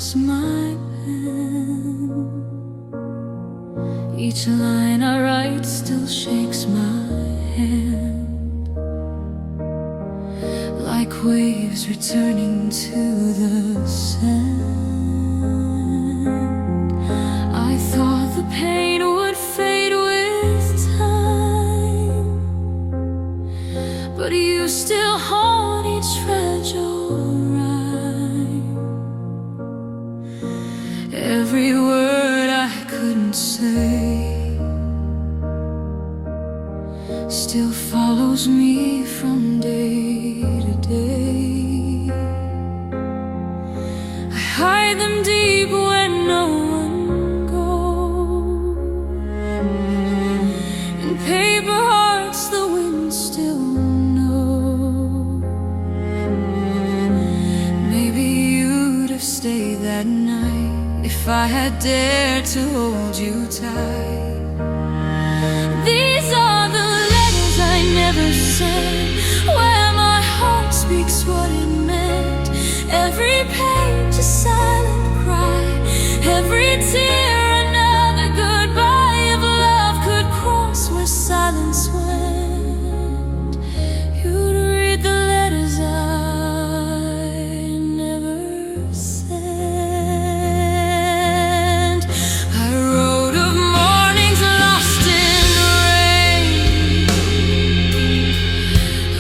across my pen. Each line I write still shakes my hand, like waves returning to the sand. I thought the pain would fade with time, but you still haunt each fragile rhyme. Every word I couldn't say still follows me from day to day. I hide them deep where no one goes. In paper hearts the wind still knows. Maybe you'd have stayed that night if I had dared to hold you tight. These are the letters I never sent, where my heart speaks what it meant. Every page a silent cry, every tear another goodbye. If love could cross where silence went, you'd read the letters I never sent. I wrote of mornings lost in rain,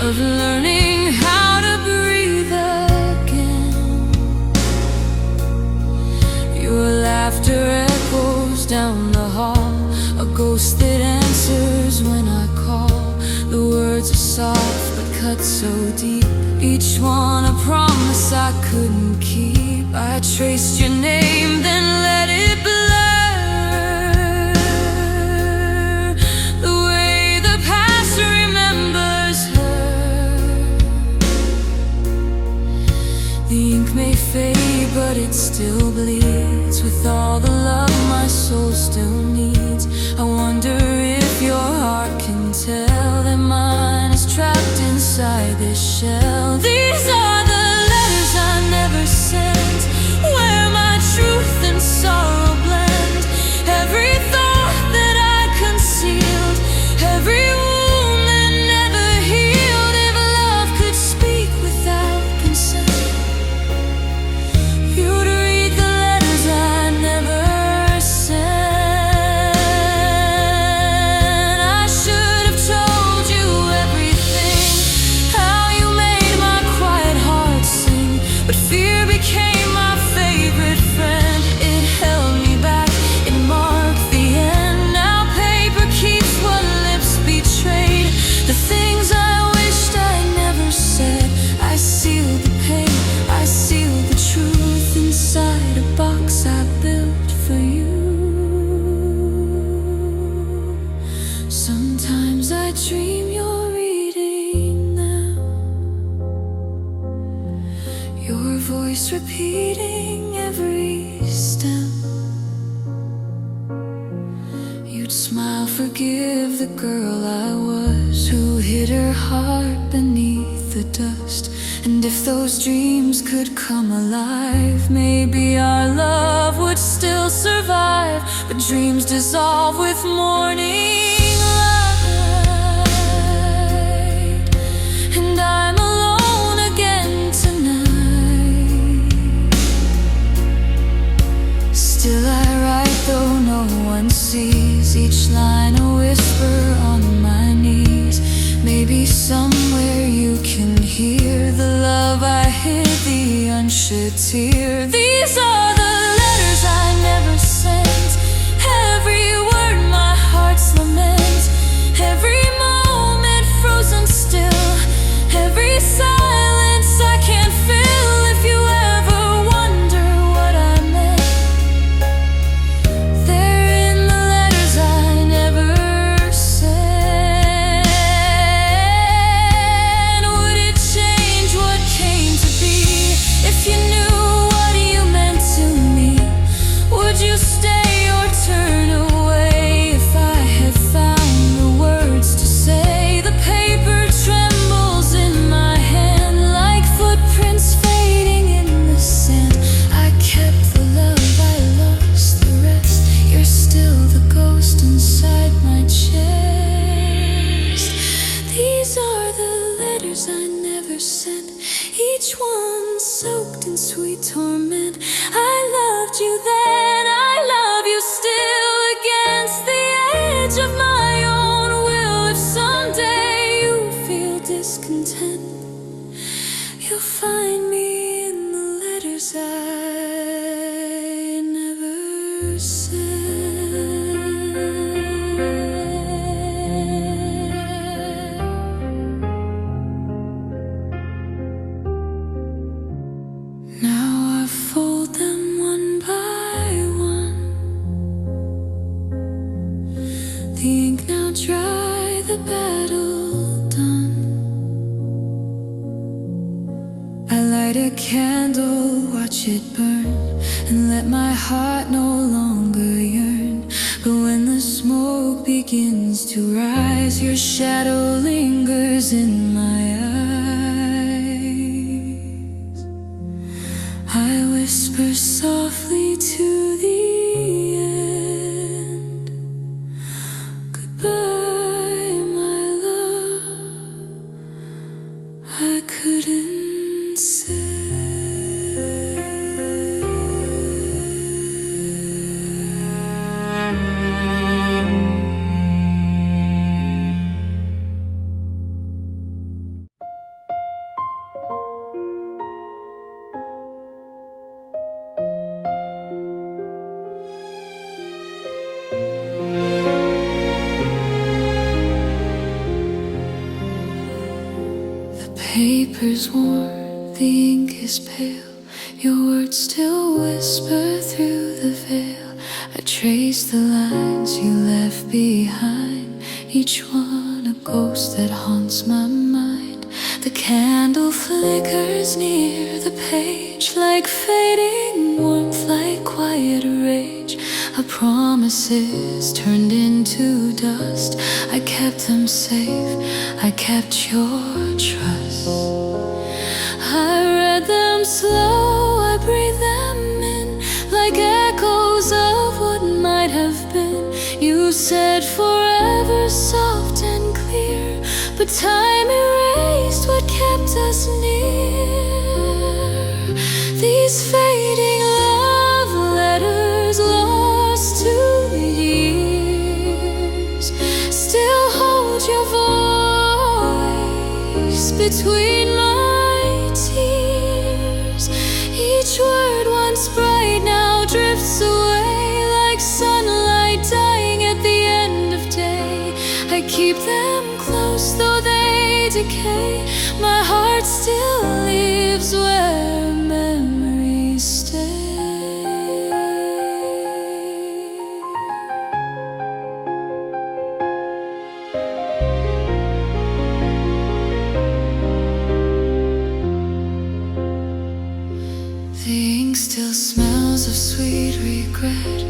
of learning how to breathe again. Your laughter echoes down the hall, a ghost that answers when I call. The words are soft but cut so deep, each one a promise I couldn't keep. I traced your name, then let it blur, the way the past remembers her. The ink may fade, but it still bleeds with all the love my soul still needs. I wonder if your heart can tell that mine is trapped inside this shell. These are the letters I never sent, where my truth and sorrow blend. Every thought that I concealed, every wound that never healed. If love could speak without consent, you'd read the letters I never sent. I should have told you everything, how you made my quiet heart sing, but fear became my favorite friend. It held me back, it marked the end. Now paper keeps what lips betrayed, the things I wished I never said. I sealed the pain, I sealed the truth inside a box I built for you. Sometimes I dream you're reading now, your voice repeating every stem. You'd smile, forgive the girl I was, who hid her heart beneath the dust. And if those dreams could come alive, maybe our love would still survive. But dreams dissolve with morning light, and I'm alone again tonight. Still I write though no one sees, each line a whisper on my knees. Maybe somewhere you can hear the love I hid, the unshed tear. These are the letters I never sent, every word my heart's lament, every moment frozen still, every silence I can't fill. If you ever wonder what I meant, they're in the letters I never sent. Would it change what came to be if you knew what you letters I never sent, each one soaked in sweet torment. I loved you then, I love you still, against the edge of my own will. If someday you feel discontent, you'll find me in the letters I never sent. Now I fold them one by one, the ink now dry, the battle done. I light a candle, watch it burn, and let my heart no longer yearn. But when the smoke begins to rise, your shadow lingers in my eyes. I whisper softly to the end, goodbye, my love. I couldn't say. Paper's warm, the ink is pale, your words still whisper through the veil. I trace the lines you left behind, each one a ghost that haunts my mind. The candle flickers near the page, like fading warmth, like quiet rage. Our promises turned into dust, I kept them safe, I kept your trust. I read them slow, I breathed them in, like echoes of what might have been. You said forever, soft and clear, but time erased what kept us near. These fading love letters, lost to years, still hold your voice between my tears. Each word once bright now drifts away, like sunlight dying at the end of day. I keep them close though they decay, my heart still lives where memories stay. The ink still smells of sweet regret,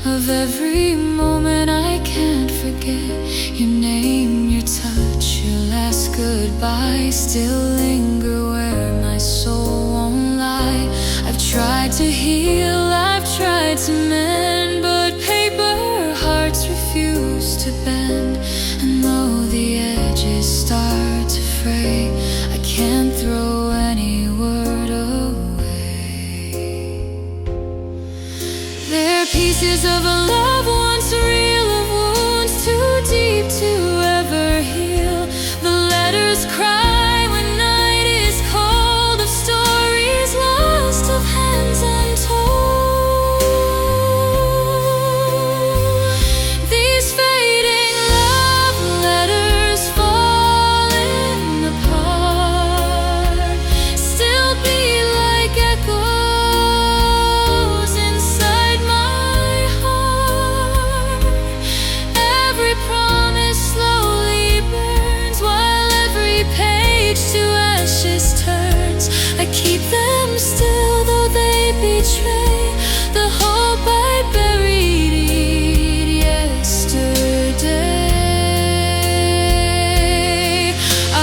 of every moment I can't forget. Your name, your touch, your last goodbye still linger where my soul won't lie. I've tried to heal, I've tried to mend, but paper hearts refuse to bend. And though the edges start to fray, I can't throw any word away. They're pieces of a love once real, of wounds too deep to ever heal. The letters cry when night is cold, of stories lost, of hands untold. These fading love letters falling apart, still beat like echoes inside my heart. Every promise slowly burns, while every page to ashes turns. I keep them still though they betray the hope I buried yesterday. I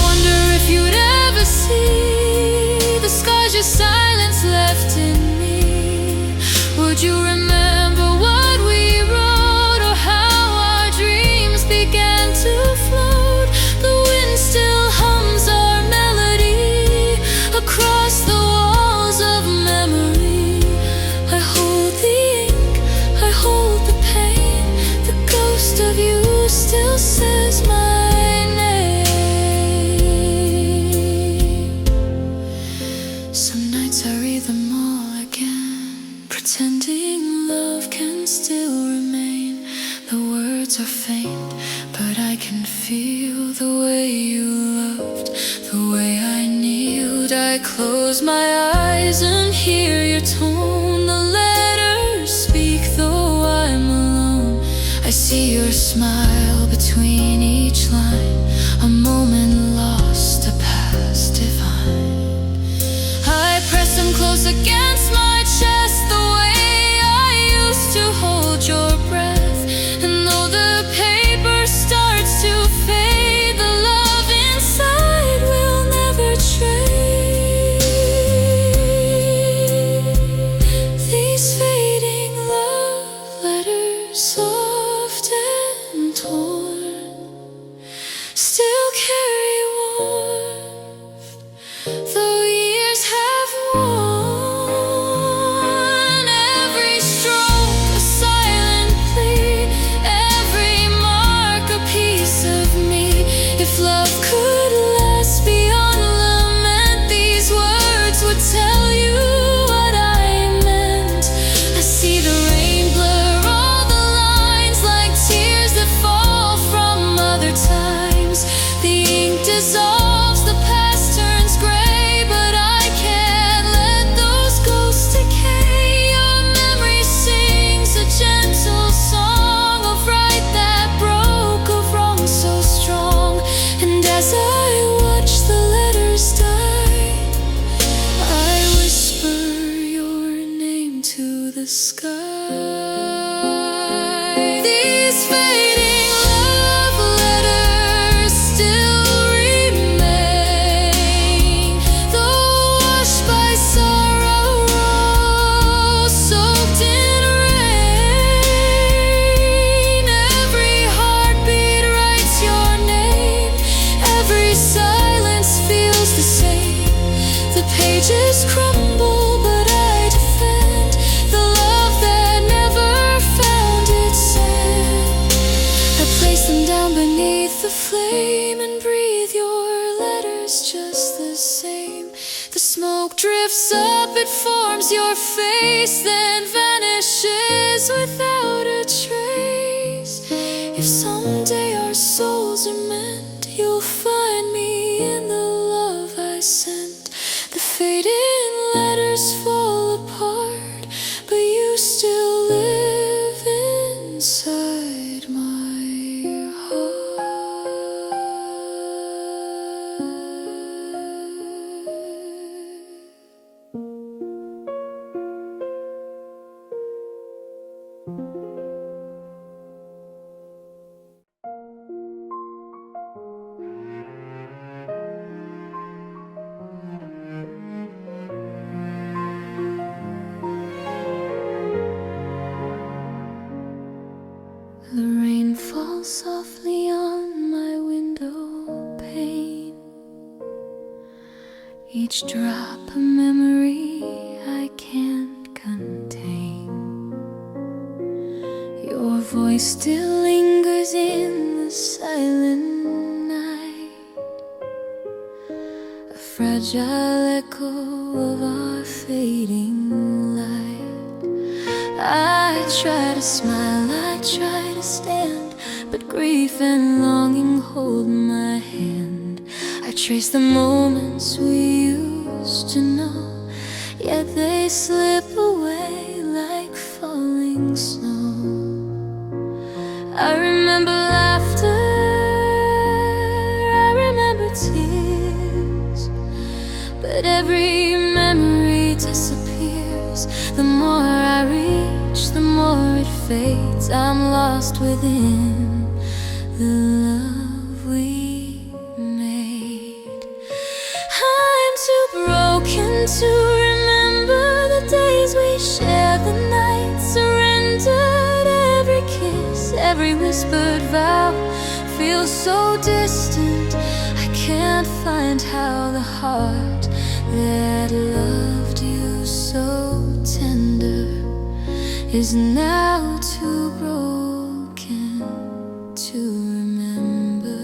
wonder if you'd ever see the scars your silence left in me. Would you remember what we wrote, or how our dreams began to float? The wind still hums I close my eyes and hear your tone, the letters speak though I'm alone. I see your smile between each line, a moment lost, a past divine. I press them close against my chest, the way I used to hold your breath. And though the paper starts to fade, the love inside will never trade. These fading love letters, soft and torn, still carry warmth, though years have worn. Every stroke a silent plea, every mark a piece of me. If love could last beyond lament, these words would tell you what I meant. I see the rain blur all the lines like tears that fall from other times. The ink dissolves, the past turns gray, but I can't let those ghosts decay. Your memory sings a gentle song of right that broke, of wrong so strong. And as I watch the letters die, I whisper your name to the sky. These fading love letters still remain, though washed by sorrow, soaked in rain. Every heartbeat writes your name, every silence feels the same. The pages crumble, but I defend the love that never found its end. I place them down beneath the flame and breathe your letters just the same. The smoke drifts up, it forms your face, then vanishes without a trace. If someday our souls are meant, you'll find me in the love I sent. The fading letters fall apart, but you still live inside my The rain falls softly on my window pane, each drop a memory I can't contain. Your voice still lingers in the silent night, a fragile echo of our fading light. I try to smile, I try to stand, but grief and longing hold my hand. I trace the moments we used to know, yet they slip away like falling snow. I remember laughter, I remember tears, but every memory disappears. The more I reach, the more it fades. I'm lost within the love we made. I'm too broken to remember the days we shared, the nights surrendered. Every kiss, every whispered vow feels so distant. I can't find how the heart that loved you so tender is now too broken to remember.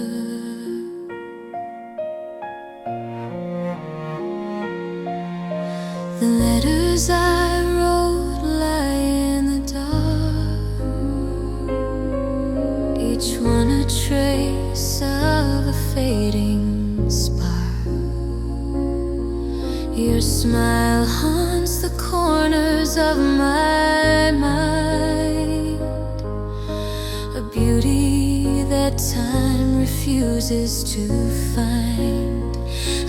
The letters I wrote lie in the dark, each one a trace of a fading spark. Your smile haunts the corners of my mind, a beauty that time refuses to find.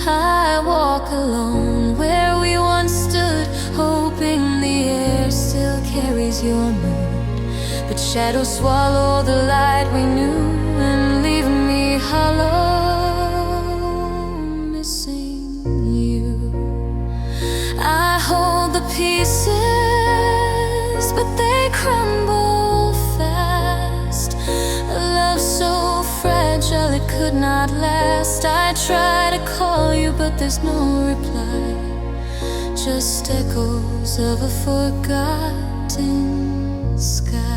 I walk alone where we once stood, hoping the air still carries your mood. But shadows swallow the light we knew and leave me hollow, missing you. I hold the pieces, but they crumble fast. A love so fragile it could not last. I try to call you, but there's no reply, just echoes of a forgotten sky.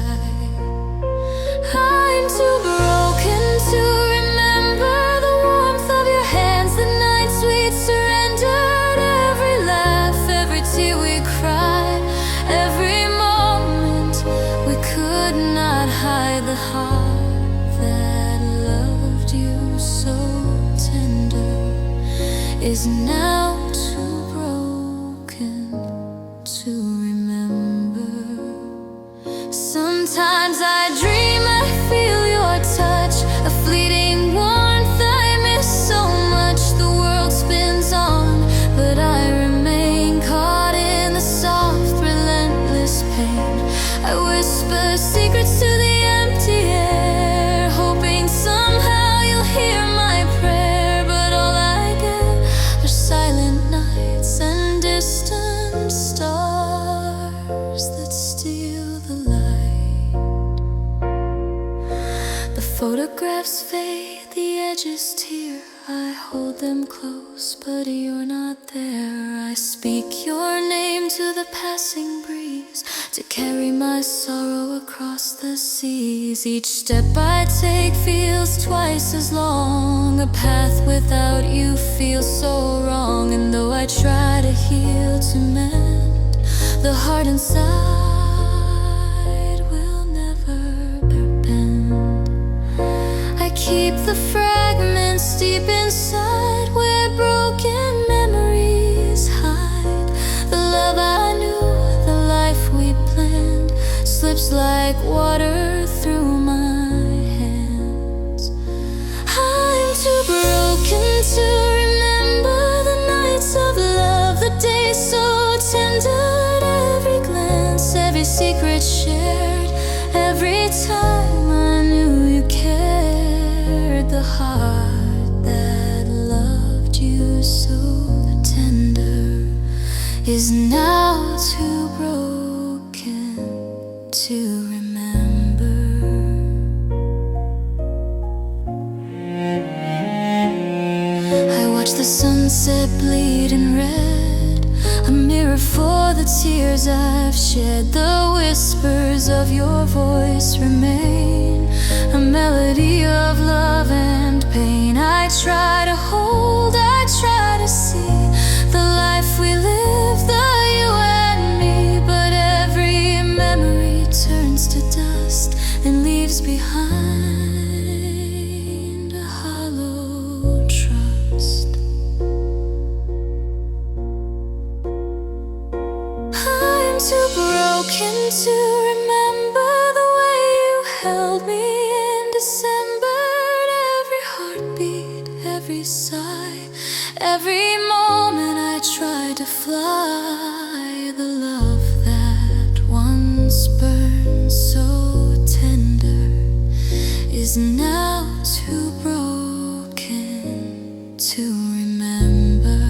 I'm too broken to remember the warmth of your hands, the nights we'd surrendered, every laugh, every tear we cried, every moment we could not hide. The heart that loved you so tender is now too broken to remember. Sometimes I dream I feel your touch, a fleeting warmth I miss so much. The world spins on, but I remain caught in the soft, relentless pain. I whisper secrets to the empty air, hoping somehow you'll hear my prayer. But all I get are silent nights and distant stars that steal the light. The photographs fade, the edges tear. I hold them close, but you're not there. I speak your name to the passing breeze, to carry my sorrow across the seas. Each step I take feels twice as long. A path without you feels so wrong. And though I try to heal, to mend, the heart inside will never bend. I keep the fragments deep inside, where broken memories hide. The love I knew, the life we planned, slips like water through my hands. I'm too broken to remember the nights of love, the days so tender, every glance, every secret shared, every time I knew you cared. The heart that loved you so tender is now too broken to remember. I watch the sunset bleed in red, a mirror for the tears I've shed. The whispers of your voice remain, a melody of love and pain. I try to hold, I try to see the life we live, the you and me. But every memory turns to dust and leaves behind a hollow trust. I'm too broken to remember the way you held me in December. Every heartbeat, every sigh, every moment I tried to fly. The love that once burned so tender is now too broken to remember.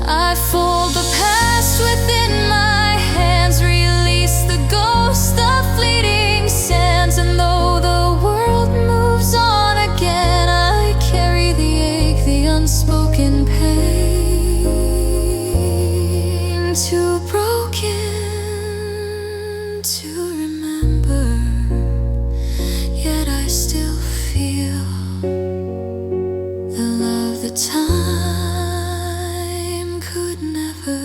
I fold the past within my hands, release the ghost of fleeting sands. And though the world moves on again, I carry the ache, the unspoken pain. Too broken to remember, yet I still feel the love that time could never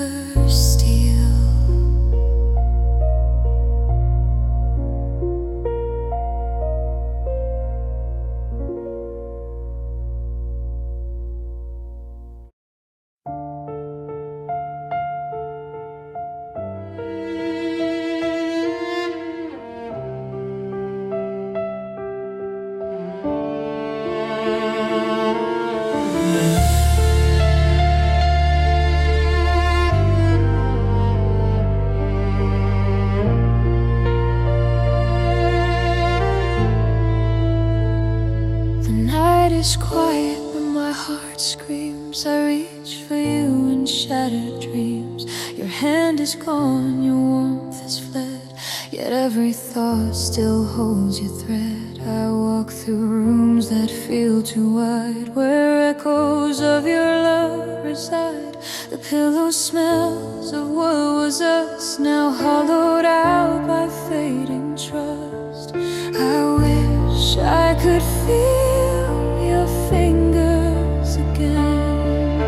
heart screams, I reach for you in shattered dreams. Your hand is gone, your warmth has fled, yet every thought still holds your thread. I walk through rooms that feel too wide, where echoes of your love reside. The pillow smells of what was us, now hollowed out by fading trust. I wish I could feel your fingers again,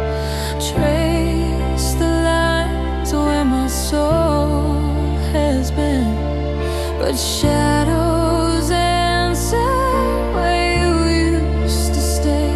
trace the lines where my soul has been, but shadows answer where you used to stay,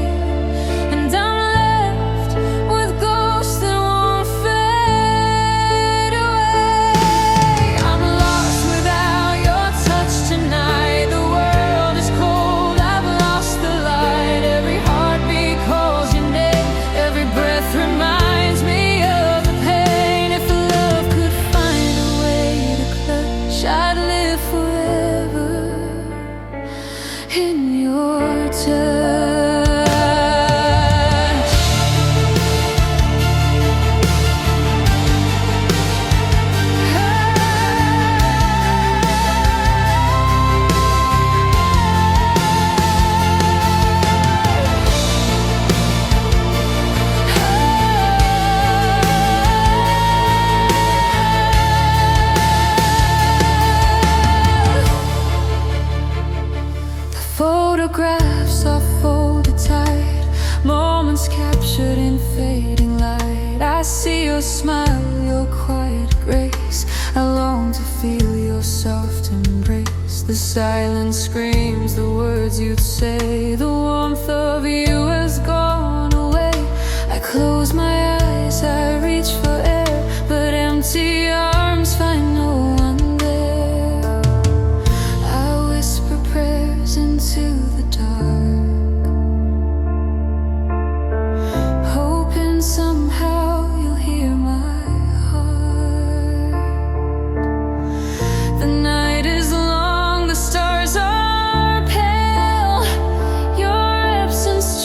and I'm left with ghosts that won't fade away. I'm lost without your touch tonight. The world is cold, I've lost the light. Every heartbeat calls your name, every breath reminds me of the pain. If love could find a way to clutch, I'd live forever in your touch. Photographs are folded tight, moments captured in fading light. I see your smile, your quiet grace, I long to feel your soft embrace. The silence screams the words you'd say, the warmth of you has gone away. I close my eyes, I reach for air, but empty arms find no one there. I whisper prayers into the dark, hoping somehow you'll hear my heart. The night is long, the stars are pale, your absence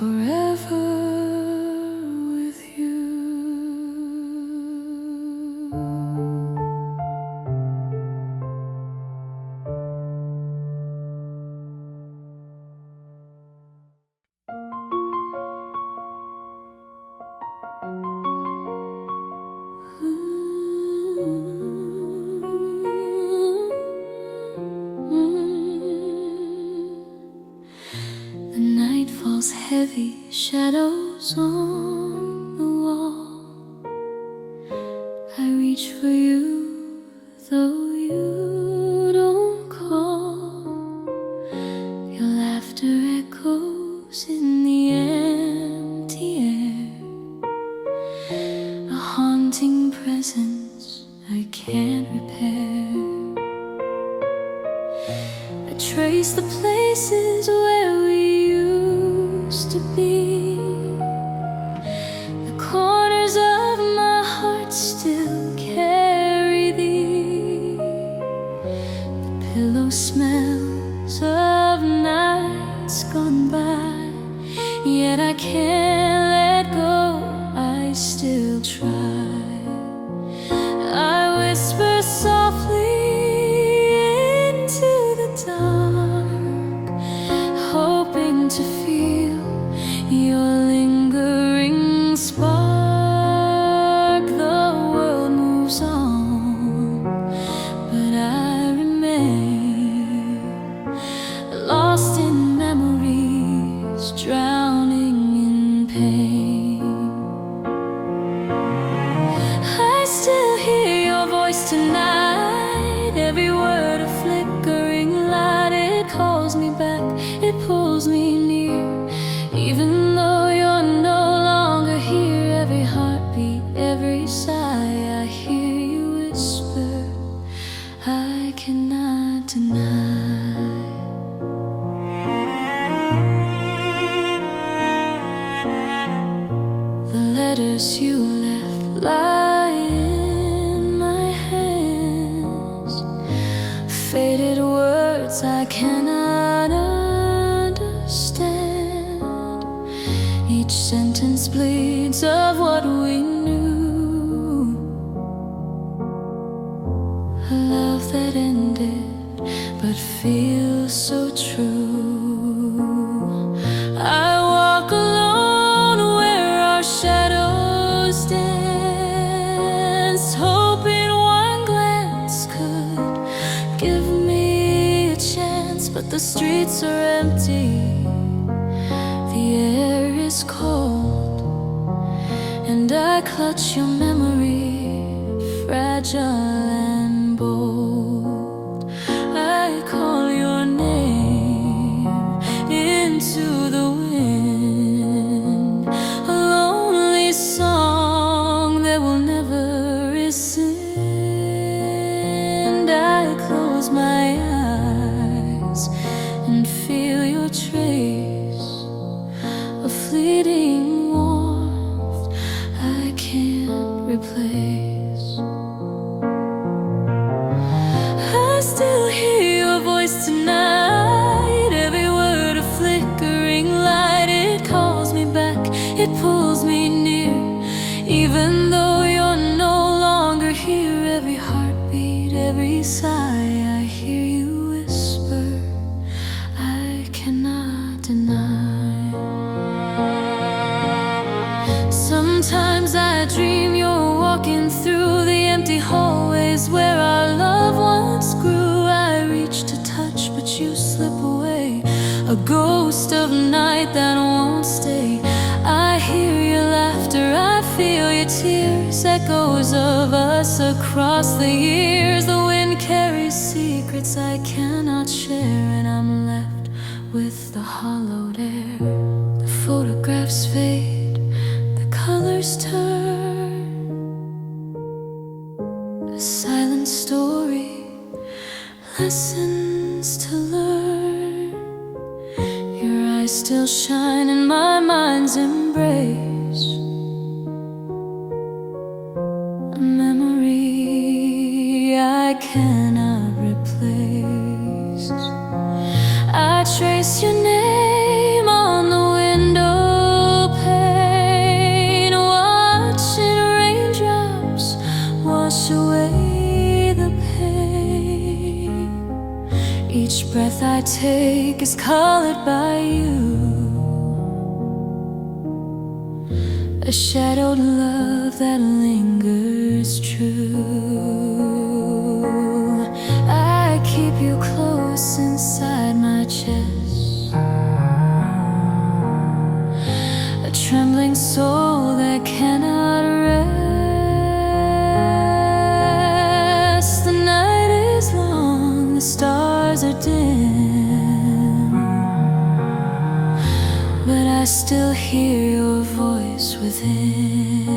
forever with you. The night falls heavy, shadows on the wall. I reach for you, though you don't call. Your laughter echoes in the empty air, a haunting presence I can't repair. I trace the places where we used to be. The corners of my heart still carry thee. The pillow smells of nights gone by, yet I can't let go, I still try. I whisper softly into the dark, hoping to feel your lingering spark. The world moves on, but I remain lost in memories, drowning in pain. I still hear your voice tonight, every word a flickering light. It calls me back, it pulls me near, even though you're no longer here. Every heartbeat, every sigh, I hear you whisper, I cannot deny. The letters you left lie in my hands, faded words I cannot understand. Each sentence bleeds of what we knew, a love that ended but feels so true. I walk alone where our shadows dance, hoping one glance could give me a chance. But the streets are empty, the air is cold, and I clutch your memory, fragile and bold. I call your name into the wind, a lonely song that will never rescind. I close my eyes and feel your trace, a fleeting warmth I can't replace. I still hear your voice tonight, every word a flickering light. It calls me back, it pulls me near, even though you're no longer here. Every heartbeat, every sigh, I hear you whisper, I cannot deny. Sometimes I dream you're walking through the empty hallways where our love once grew. I reach to touch, but you slip away, a ghost of night that won't stay. I hear your laughter, I feel your tears, echoes of us across the years. The wind carries secrets I cannot share, and I'm left with the hollowed air. The photographs fade, the colors turn, a silent story, lessons to learn. Your eyes still shine in my mind's embrace, a memory I cannot replace. I trace your name on the window take is colored by you. A shadowed love that lingers true. I keep you close inside my chest, a trembling soul that cannot rest. The night is long, the stars are dim, but I still hear your voice within.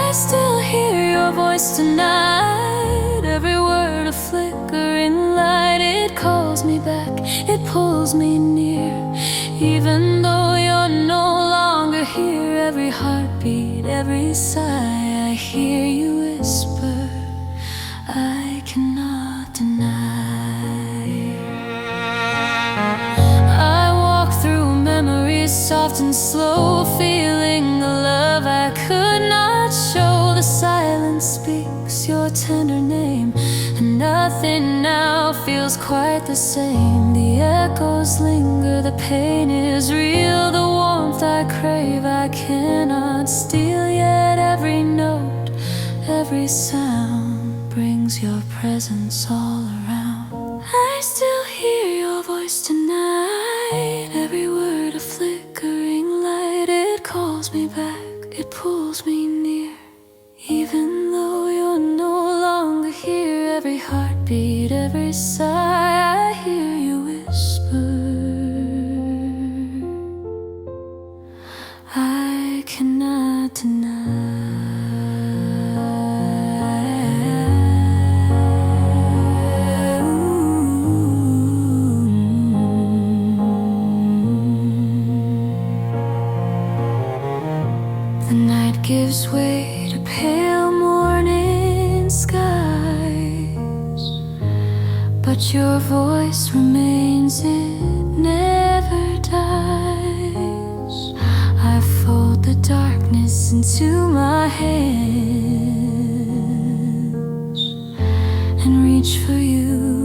I still hear your voice tonight, every word a flickering light. It calls me back, it pulls me near, even though you're no longer here. Every heartbeat, every sigh, I hear you whisper, I cannot deny. I walk through memories soft and slow, feeling the love I could not show. The silence speaks your tender name, and nothing now feels quite the same. The echoes linger, the pain is real, the warmth I crave I cannot steal. Yet every note, every sound brings your presence all around. I still hear your voice tonight, every word a flickering light. It calls me back, it pulls me near, even though you're no longer here. Every heartbeat, every sigh, I hear you whisper, I cannot deny. The night gives way to pale morning skies, but your voice remains, it never dies. I fold the darkness into my hands and reach for you